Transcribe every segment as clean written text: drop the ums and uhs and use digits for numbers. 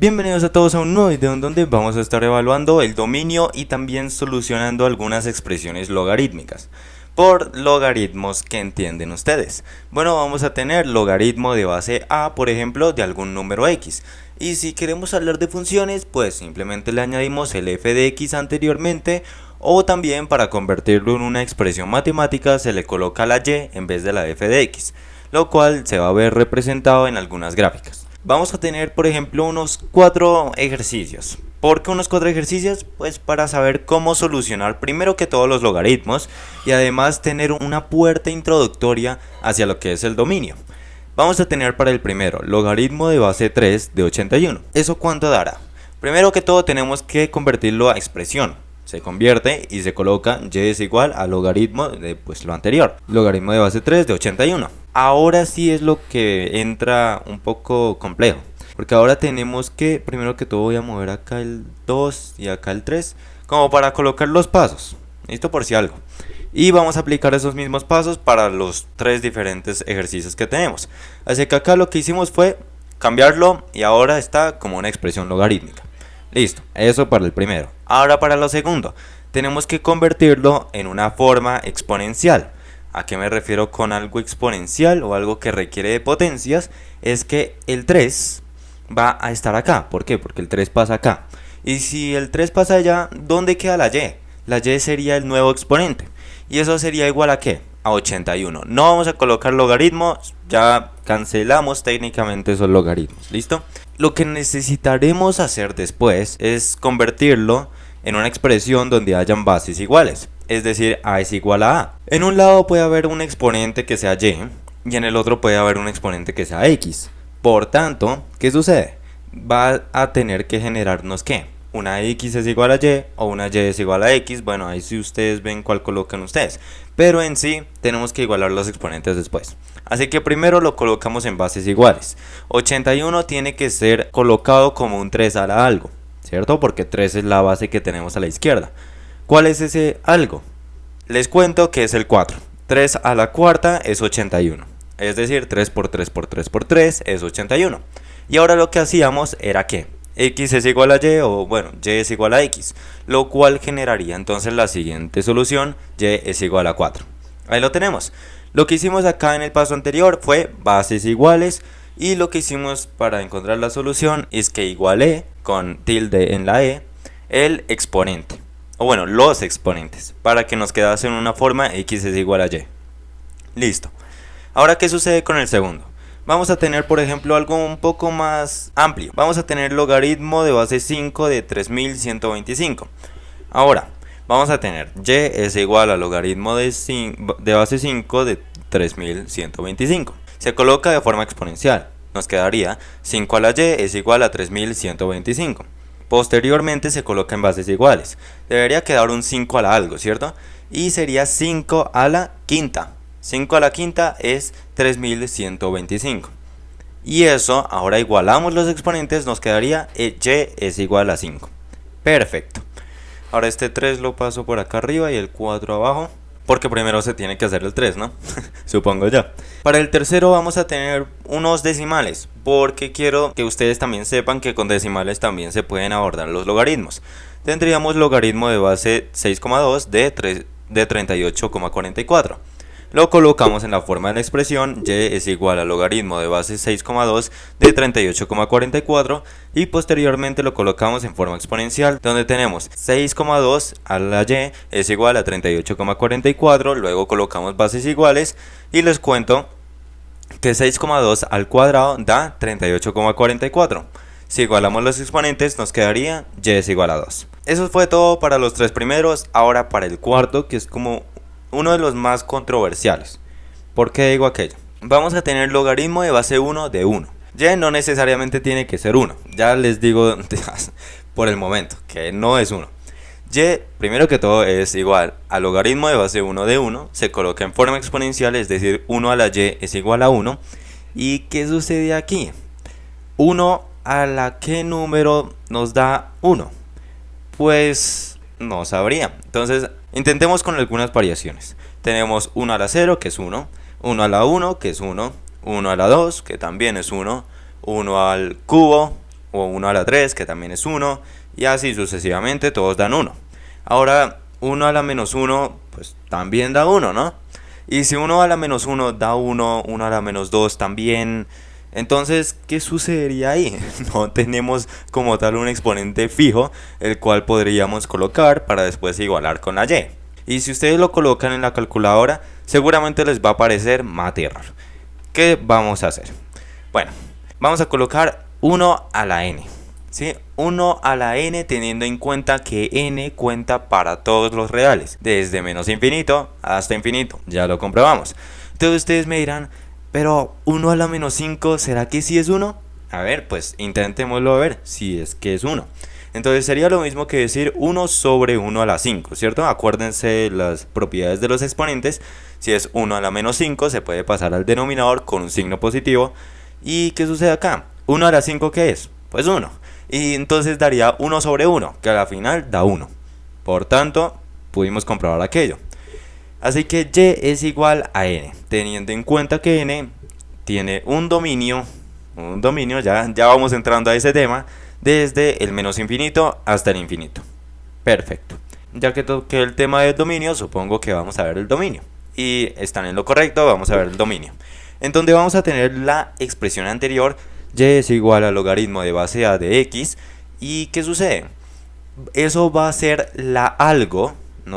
Bienvenidos a todos a un nuevo video en donde vamos a estar evaluando el dominio y también solucionando algunas expresiones logarítmicas por logaritmos que entienden ustedes. Bueno, vamos a tener logaritmo de base a, por ejemplo, de algún número x. Y si queremos hablar de funciones, pues simplemente le añadimos el f de x anteriormente, o también para convertirlo en una expresión matemática se le coloca la y en vez de la f de x, lo cual se va a ver representado en algunas gráficas. Vamos a tener, por ejemplo, unos 4 ejercicios. ¿Por qué unos 4 ejercicios? Pues para saber cómo solucionar primero que todos los logaritmos y además tener una puerta introductoria hacia lo que es el dominio. Vamos a tener para el primero, logaritmo de base 3 de 81. ¿Eso cuánto dará? Primero que todo tenemos que convertirlo a expresión. Se convierte y se coloca y es igual al logaritmo de lo anterior. Logaritmo de base 3 de 81. Ahora sí es lo que entra un poco complejo, porque ahora tenemos que, primero que todo voy a mover acá el 2 y acá el 3, como para colocar los pasos, listo por si algo. Y vamos a aplicar esos mismos pasos para los 3 diferentes ejercicios que tenemos. Así que acá lo que hicimos fue cambiarlo y ahora está como una expresión logarítmica. Listo, eso para el primero. Ahora para lo segundo, tenemos que convertirlo en una forma exponencial. ¿A qué me refiero con algo exponencial o algo que requiere de potencias? Es que el 3 va a estar acá. ¿Por qué? Porque el 3 pasa acá. Y si el 3 pasa allá, ¿dónde queda la y? La y sería el nuevo exponente. ¿Y eso sería igual a qué? A 81. No vamos a colocar logaritmos, ya cancelamos técnicamente esos logaritmos. ¿Listo? Lo que necesitaremos hacer después es convertirlo en una expresión donde hayan bases iguales. Es decir, a es igual a a. En un lado puede haber un exponente que sea y y en el otro puede haber un exponente que sea x. Por tanto, ¿qué sucede? Va a tener que generarnos ¿qué? Una x es igual a y o una y es igual a x. Bueno, ahí si ustedes ven cuál colocan ustedes. Pero en sí tenemos que igualar los exponentes después. Así que primero lo colocamos en bases iguales. 81 tiene que ser colocado como un 3 a la algo, ¿cierto? Porque 3 es la base que tenemos a la izquierda. ¿Cuál es ese algo? Les cuento que es el 4. 3 a la cuarta es 81. Es decir, 3 por 3 por 3 por 3 es 81. Y ahora lo que hacíamos era que x es igual a y, o bueno, y es igual a x, lo cual generaría entonces la siguiente solución, y es igual a 4. Ahí lo tenemos. Lo que hicimos acá en el paso anterior fue bases iguales, y lo que hicimos para encontrar la solución es que igualé con tilde en la e el exponente, o bueno, los exponentes, para que nos quedase en una forma x es igual a y. Listo. Ahora, ¿qué sucede con el segundo? Vamos a tener, por ejemplo, algo un poco más amplio. Vamos a tener logaritmo de base 5 de 3125. Ahora, vamos a tener y es igual al logaritmo de base 5 de 3125. Se coloca de forma exponencial. Nos quedaría 5 a la y es igual a 3125. Posteriormente se coloca en bases iguales. Debería quedar un 5 a la algo, ¿cierto? Y sería 5 a la quinta. 5 a la quinta es 3125. Y eso, ahora igualamos los exponentes, nos quedaría y es igual a 5. Perfecto. Ahora este 3 lo paso por acá arriba y el 4 abajo, porque primero se tiene que hacer el 3, ¿no? Supongo yo. Para el tercero vamos a tener unos decimales, porque quiero que ustedes también sepan que con decimales también se pueden abordar los logaritmos. Tendríamos logaritmo de base 6,2 de 38,44. Lo colocamos en la forma de la expresión y es igual al logaritmo de base 6,2 de 38,44 y posteriormente lo colocamos en forma exponencial, donde tenemos 6,2 a la y es igual a 38,44, luego colocamos bases iguales y les cuento que 6,2 al cuadrado da 38,44. Si igualamos los exponentes nos quedaría y es igual a 2. Eso fue todo para los 3 primeros. Ahora para el cuarto, que es como uno de los más controversiales. ¿Por qué digo aquello? Vamos a tener logaritmo de base 1 de 1. Y no necesariamente tiene que ser 1. Ya les digo por el momento que no es 1. Y primero que todo es igual al logaritmo de base 1 de 1. Se coloca en forma exponencial, es decir, 1 a la y es igual a 1. ¿Y qué sucede aquí? 1 a la ¿qué número nos da 1? Pues no sabría. Entonces intentemos con algunas variaciones. Tenemos 1 a la 0 que es 1, 1 a la 1 que es 1, 1 a la 2 que también es 1, 1 al cubo o 1 a la 3, que también es 1, y así sucesivamente todos dan 1. Ahora, 1 a la menos 1, pues también da 1, ¿no? Y si 1 a la menos 1 da 1, 1 a la menos 2 también. Entonces, ¿qué sucedería ahí? No tenemos como tal un exponente fijo, el cual podríamos colocar para después igualar con la y. Y si ustedes lo colocan en la calculadora, seguramente les va a aparecer mate error. ¿Qué vamos a hacer? Bueno, vamos a colocar 1 a la n. ¿Sí? 1 a la n teniendo en cuenta que n cuenta para todos los reales, desde menos infinito hasta infinito. Ya lo comprobamos. Entonces ustedes me dirán, pero 1 a la menos 5, ¿será que sí es 1? A ver, pues intentémoslo a ver si es que es 1. Entonces sería lo mismo que decir 1 sobre 1 a la 5, ¿cierto? Acuérdense las propiedades de los exponentes. Si es 1 a la menos 5, se puede pasar al denominador con un signo positivo. ¿Y qué sucede acá? 1 a la 5, ¿qué es? Pues 1. Y entonces daría 1 sobre 1, que a la final da 1. Por tanto, pudimos comprobar aquello. Así que y es igual a n, teniendo en cuenta que n tiene un dominio, ya vamos entrando a ese tema, desde el menos infinito hasta el infinito. Perfecto. Ya que toqué el tema del dominio, supongo que vamos a ver el dominio. Y están en lo correcto, vamos a ver el dominio. En donde vamos a tener la expresión anterior, y es igual al logaritmo de base a de x. ¿Y qué sucede? Eso va a ser la algo,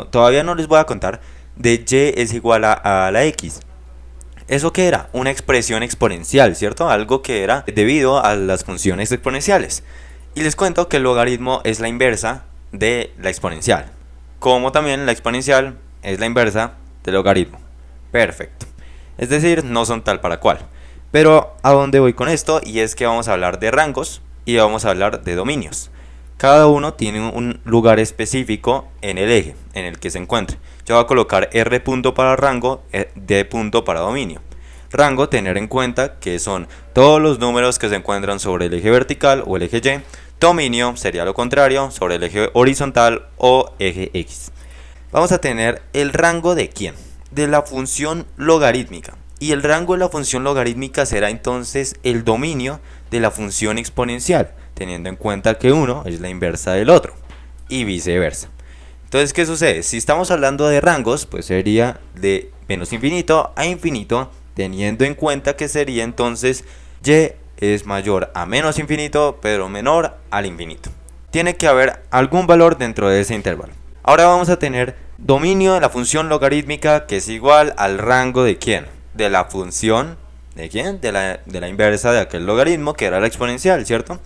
todavía no les voy a contar, de y es igual a la x. ¿Eso qué era? Una expresión exponencial, ¿cierto? Algo que era debido a las funciones exponenciales. Y les cuento que el logaritmo es la inversa de la exponencial, como también la exponencial es la inversa del logaritmo. Perfecto. Es decir, no son tal para cual. Pero ¿a dónde voy con esto? Y es que vamos a hablar de rangos y vamos a hablar de dominios. Cada uno tiene un lugar específico en el eje en el que se encuentre. Yo voy a colocar R punto para rango, D punto para dominio. Rango, tener en cuenta que son todos los números que se encuentran sobre el eje vertical o el eje Y. Dominio sería lo contrario, sobre el eje horizontal o eje X. Vamos a tener el rango de ¿quién? De la función logarítmica. Y el rango de la función logarítmica será entonces el dominio de la función exponencial, teniendo en cuenta que uno es la inversa del otro y viceversa. Entonces, ¿qué sucede? Si estamos hablando de rangos, pues sería de menos infinito a infinito, teniendo en cuenta que sería entonces y es mayor a menos infinito, pero menor al infinito. Tiene que haber algún valor dentro de ese intervalo. Ahora vamos a tener dominio de la función logarítmica, que es igual al rango de ¿quién? De la función, ¿de quién? De la inversa de aquel logaritmo, que era la exponencial, ¿cierto?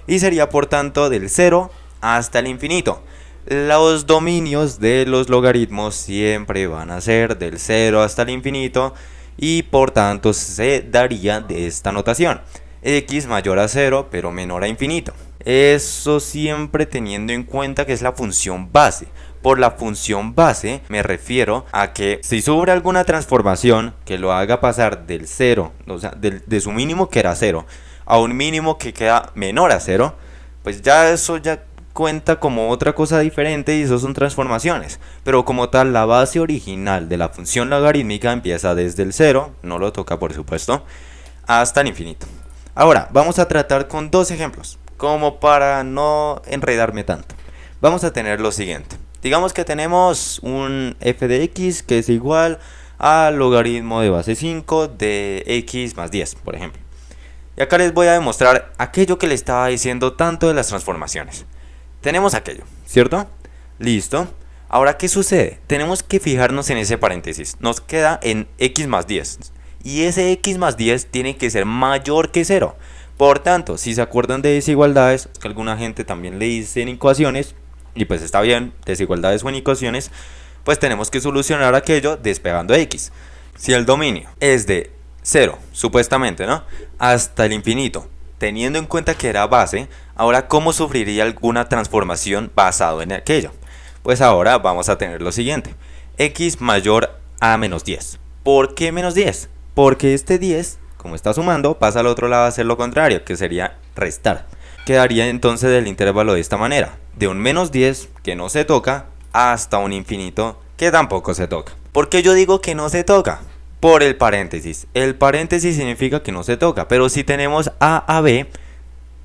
Y sería por tanto del 0 hasta el infinito. Los dominios de los logaritmos siempre van a ser del 0 hasta el infinito y por tanto se daría de esta notación: x mayor a 0 pero menor a infinito. Eso siempre teniendo en cuenta que es la función base. Por la función base me refiero a que si sufre alguna transformación que lo haga pasar del 0, o sea, de su mínimo que era 0, a un mínimo que queda menor a 0, pues ya eso ya cuenta como otra cosa diferente y eso son transformaciones. Pero como tal, la base original de la función logarítmica empieza desde el 0, no lo toca por supuesto, hasta el infinito. Ahora, vamos a tratar con dos ejemplos, como para no enredarme tanto. Vamos a tener lo siguiente. Digamos que tenemos un f de x que es igual al logaritmo de base 5 de x más 10, por ejemplo. Y acá les voy a demostrar aquello que le estaba diciendo tanto de las transformaciones. Tenemos aquello, ¿cierto? Listo. Ahora, ¿qué sucede? Tenemos que fijarnos en ese paréntesis. Nos queda en x más 10. Y ese x más 10 tiene que ser mayor que 0. Por tanto, si se acuerdan de desigualdades, que alguna gente también le dice en ecuaciones, y pues está bien, desigualdades o en ecuaciones, pues tenemos que solucionar aquello despegando x. Si el dominio es de 0, supuestamente, ¿no?, hasta el infinito, teniendo en cuenta que era base, ahora ¿cómo sufriría alguna transformación basado en aquello? Pues ahora vamos a tener lo siguiente: x mayor a menos 10. ¿Por qué menos 10? Porque este 10, como está sumando, pasa al otro lado a hacer lo contrario, que sería restar. Quedaría entonces el intervalo de esta manera: de un menos 10 que no se toca hasta un infinito que tampoco se toca. ¿Por qué yo digo que no se toca? Por el paréntesis. El paréntesis significa que no se toca, pero si tenemos a b,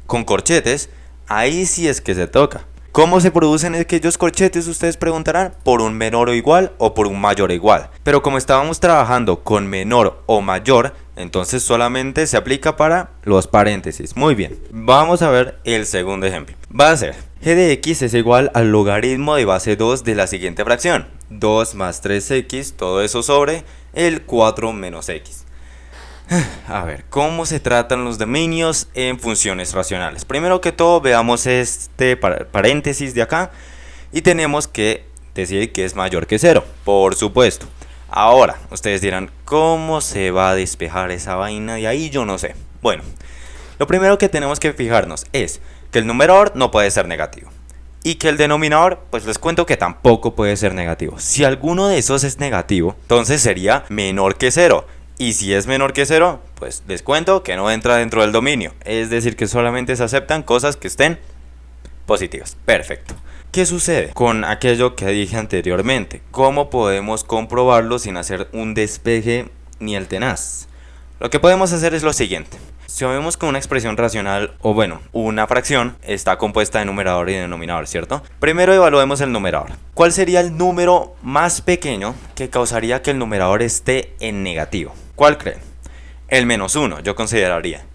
con corchetes, ahí sí es que se toca. ¿Cómo se producen aquellos corchetes? Ustedes preguntarán, por un menor o igual o por un mayor o igual. Pero como estábamos trabajando con menor o mayor, entonces solamente se aplica para los paréntesis. Muy bien, vamos a ver el segundo ejemplo. Va a ser g de x es igual al logaritmo de base 2 de la siguiente fracción. 2 más 3x, todo eso sobre el 4 menos x. A ver, ¿cómo se tratan los dominios en funciones racionales? Primero que todo, veamos este paréntesis de acá y tenemos que decir que es mayor que 0, por supuesto. Ahora, ustedes dirán, ¿cómo se va a despejar esa vaina de ahí? Yo no sé. Bueno, lo primero que tenemos que fijarnos es que el numerador no puede ser negativo y que el denominador, pues les cuento que tampoco puede ser negativo. Si alguno de esos es negativo, entonces sería menor que 0. Y si es menor que 0, pues les cuento que no entra dentro del dominio. Es decir, que solamente se aceptan cosas que estén positivas. Perfecto. ¿Qué sucede con aquello que dije anteriormente? ¿Cómo podemos comprobarlo sin hacer un despeje ni el tenaz? Lo que podemos hacer es lo siguiente. Si vemos que una expresión racional, o bueno, una fracción, está compuesta de numerador y denominador, ¿cierto? Primero evaluemos el numerador. ¿Cuál sería el número más pequeño que causaría que el numerador esté en negativo? ¿Cuál creen? El menos 1, yo consideraría.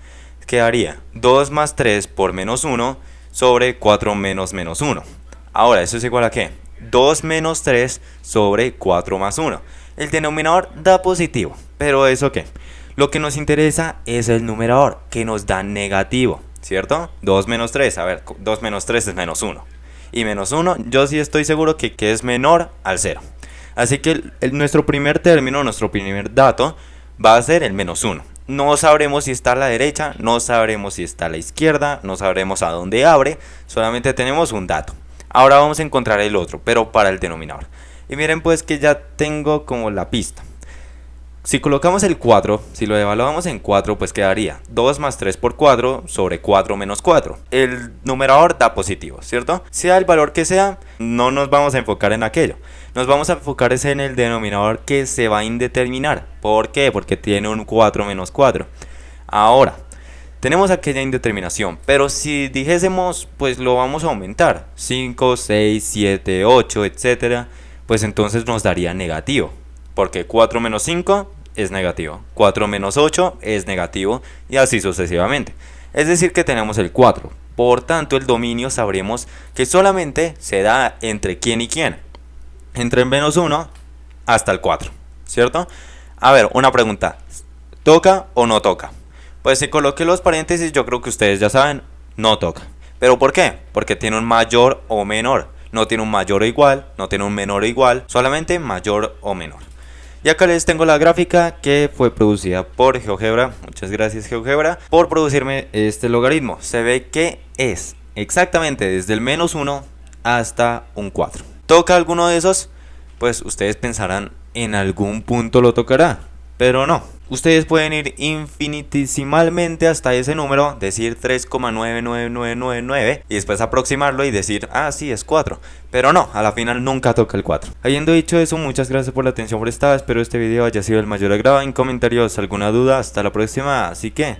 Quedaría 2 más 3 por menos 1 sobre 4 menos menos 1. Ahora, ¿eso es igual a qué? 2 menos 3 sobre 4 más 1. El denominador da positivo, pero ¿eso qué? Lo que nos interesa es el numerador, que nos da negativo, ¿cierto? 2 menos 3, a ver, 2 menos 3 es menos 1. Y menos 1, yo sí estoy seguro que es menor al 0. Así que nuestro primer término, nuestro primer dato, va a ser el menos 1. No sabremos si está a la derecha, no sabremos si está a la izquierda, no sabremos a dónde abre, solamente tenemos un dato. Ahora vamos a encontrar el otro, pero para el denominador. Y miren pues que ya tengo como la pista. Si colocamos el 4, si lo evaluamos en 4, pues quedaría 2 más 3 por 4 sobre 4 menos 4. El numerador da positivo, ¿cierto? Sea el valor que sea, no nos vamos a enfocar en aquello. Nos vamos a enfocar en el denominador que se va a indeterminar. ¿Por qué? Porque tiene un 4 menos 4. Ahora, tenemos aquella indeterminación, pero si dijésemos, pues lo vamos a aumentar. 5, 6, 7, 8, etcétera, pues entonces nos daría negativo. Porque 4 menos 5 es negativo, 4 menos 8 es negativo y así sucesivamente. Es decir que tenemos el 4. Por tanto, el dominio sabremos que solamente se da entre quién y quién. Entre el menos 1 hasta el 4, ¿cierto? A ver, una pregunta. ¿Toca o no toca? Pues si coloqué los paréntesis, yo creo que ustedes ya saben, no toca. ¿Pero por qué? Porque tiene un mayor o menor. No tiene un mayor o igual, no tiene un menor o igual, solamente mayor o menor. Y acá les tengo la gráfica que fue producida por GeoGebra. Muchas gracias GeoGebra por producirme este logaritmo. Se ve que es exactamente desde el menos 1 hasta un 4. ¿Toca alguno de esos? Pues ustedes pensarán, en algún punto lo tocará, pero no. Ustedes pueden ir infinitesimalmente hasta ese número, decir 3,99999 y después aproximarlo y decir, ah, sí, es 4. Pero no, a la final nunca toca el 4. Habiendo dicho eso, muchas gracias por la atención prestada. Espero este video haya sido el mayor agrado. En comentarios alguna duda, hasta la próxima. Así que...